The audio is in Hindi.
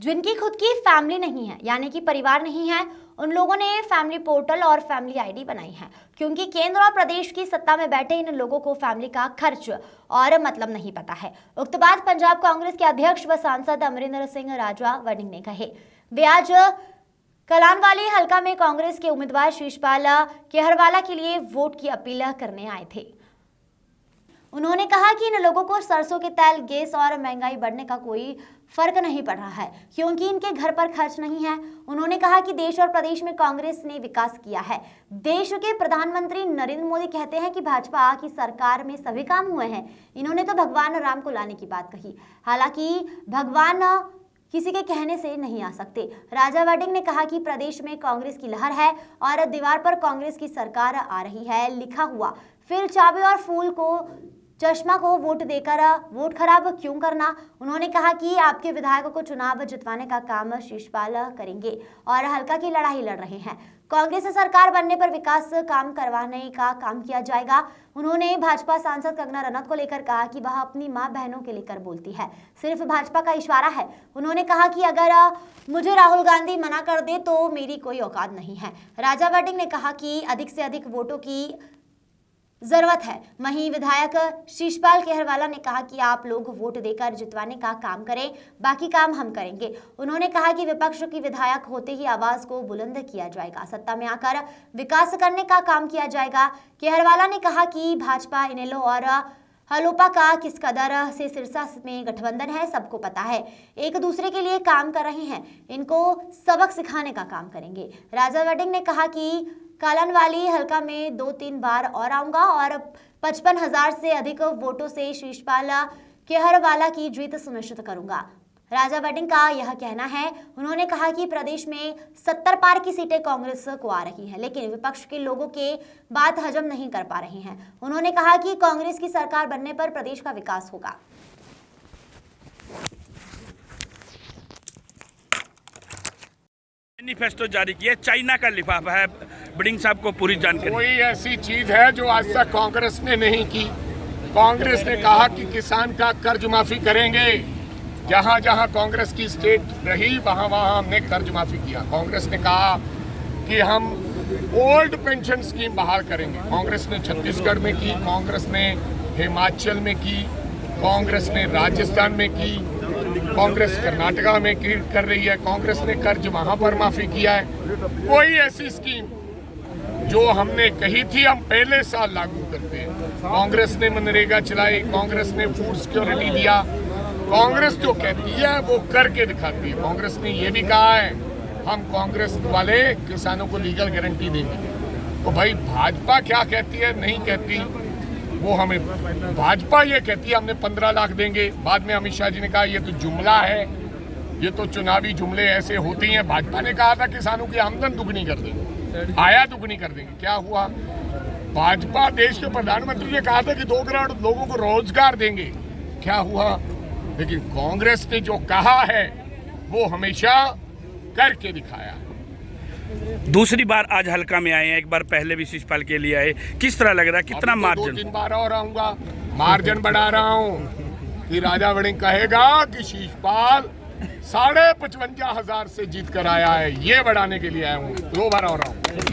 जिनकी खुद की फैमिली नहीं है, यानी कि परिवार नहीं है, उन लोगों ने फैमिली पोर्टल और फैमिली आईडी बनाई है, क्योंकि केंद्र और प्रदेश की सत्ता में बैठे इन लोगों को फैमिली का खर्च और मतलब नहीं पता है। उक्त बात पंजाब कांग्रेस के अध्यक्ष व सांसद अमरिंदर सिंह राजा वड़िंग ने कहे। वे आज कलानवाली हलका में कांग्रेस के उम्मीदवार शिषपाल केहरवाला के लिए वोट की अपील करने आए थे। उन्होंने कहा कि इन लोगों को सरसों के तेल, गैस और महंगाई बढ़ने का कोई फर्क नहीं पड़ रहा है, क्योंकि इनके घर पर खर्च नहीं है। उन्होंने कहा कि देश और प्रदेश में कांग्रेस ने विकास किया है। देश के प्रधानमंत्री नरेंद्र मोदी कहते हैं कि भाजपा की सरकार में सभी काम हुए हैं। इन्होंने तो भगवान राम को लाने की बात कही, हालांकि भगवान किसी के कहने से नहीं आ सकते। राजा वड़िंग ने कहा कि प्रदेश में कांग्रेस की लहर है और दीवार पर कांग्रेस की सरकार आ रही है लिखा हुआ, फिर चाबी और फूल को चश्मा को वोट देकर वोट खराब क्यों करना। उन्होंने कहा कि आपके विधायकों को चुनाव जितवाने का काम शिषपाल करेंगे और हल्का की लड़ाई लड़ रहे हैं। कांग्रेस सरकार बनने पर विकास काम करवाने का काम किया जाएगा। उन्होंने भाजपा सांसद कंगना रनौत को लेकर कहा कि वह अपनी मां बहनों के लेकर बोलती है, सिर्फ भाजपा का इशारा है। उन्होंने कहा कि अगर मुझे राहुल गांधी मना कर दे तो मेरी कोई औकात नहीं है। राजा वड़िंग ने कहा कि अधिक से अधिक वोटों की जरूरत है। वहीं विधायक शिषपाल केहरवाला ने कहा कि आप लोग वोट देकर जितवाने का काम करें, बाकी काम हम करेंगे। उन्होंने कहा कि विपक्ष की विधायक होते ही आवाज को बुलंद किया जाएगा, सत्ता में आकर विकास करने का काम किया जाएगा। केहरवाला ने कहा कि भाजपा, इनेलो और हलोपा का किस कदर से सिरसा में गठबंधन है सबको पता है। एक दूसरे के लिए काम कर रहे हैं, इनको सबक सिखाने का काम करेंगे। राजा वड़िंग ने कहा कि कालानवाली हलका में 2-3 बार और आऊंगा और 55,000 से अधिक वोटों से शिषपाल केहरवाला की जीत सुनिश्चित करूंगा। राजा वड़िंग का यह कहना है। उन्होंने कहा कि प्रदेश में 70 पार की सीटें कांग्रेस को आ रही हैं, लेकिन विपक्ष के लोगों के बात हजम नहीं कर पा रहे हैं। उन्होंने कहा कि कांग्रेस की सरकार बनने पर प्रदेश का विकास होगा। मैनिफेस्टो जारी किया, चाइना का लिफाफा है। वड़िंग साहब को पूरी जानकारी। कोई ऐसी चीज है जो आज तक कांग्रेस ने नहीं की। कांग्रेस ने कहा कि किसान का कर्ज माफी करेंगे। जहां जहां कांग्रेस की स्टेट रही वहां वहां हमने कर्ज माफी किया। कांग्रेस ने कहा कि हम ओल्ड पेंशन स्कीम बहाल करेंगे। कांग्रेस ने छत्तीसगढ़ में की, कांग्रेस ने हिमाचल में की, कांग्रेस ने राजस्थान में की, कांग्रेस कर्नाटका में कर रही है। कांग्रेस ने कर्ज वहां पर माफी किया है। कोई ऐसी स्कीम जो हमने कही थी हम पहले साल लागू करते हैं। कांग्रेस ने मनरेगा चलाई, कांग्रेस ने फूड सिक्योरिटी दिया। कांग्रेस जो कहती है वो करके दिखाती है। कांग्रेस ने ये भी कहा है हम कांग्रेस वाले किसानों को लीगल गारंटी देंगे। तो भाई भाजपा क्या कहती है नहीं कहती वो हमें, भाजपा ये कहती है हमने 15 लाख देंगे। बाद में अमित शाह जी ने कहा ये तो जुमला है, ये तो चुनावी जुमले ऐसे होते हैं। भाजपा ने कहा था किसानों की आमदन दुगनी कर देंगे, आया दुगनी कर देंगे। क्या हुआ? भाजपा देश के प्रधानमंत्री ने कहा था कि 2 करोड़ लोगों को रोजगार देंगे। क्या हुआ? लेकिन कांग्रेस ने जो कहा है वो हमेशा करके दिखाया। दूसरी बार आज हल्का में आए हैं, एक बार पहले भी शिषपाल के लिए आए। किस तरह लग रहा है, कितना मार्जिन? 2-3 बार और आऊंगा, मार्जिन बढ़ा रहा हूँ कि राजा वड़िंग कहेगा कि शिषपाल 55,500 से जीत कर आया है, ये बढ़ाने के लिए आया हूँ। 2 बार और आऊंगा।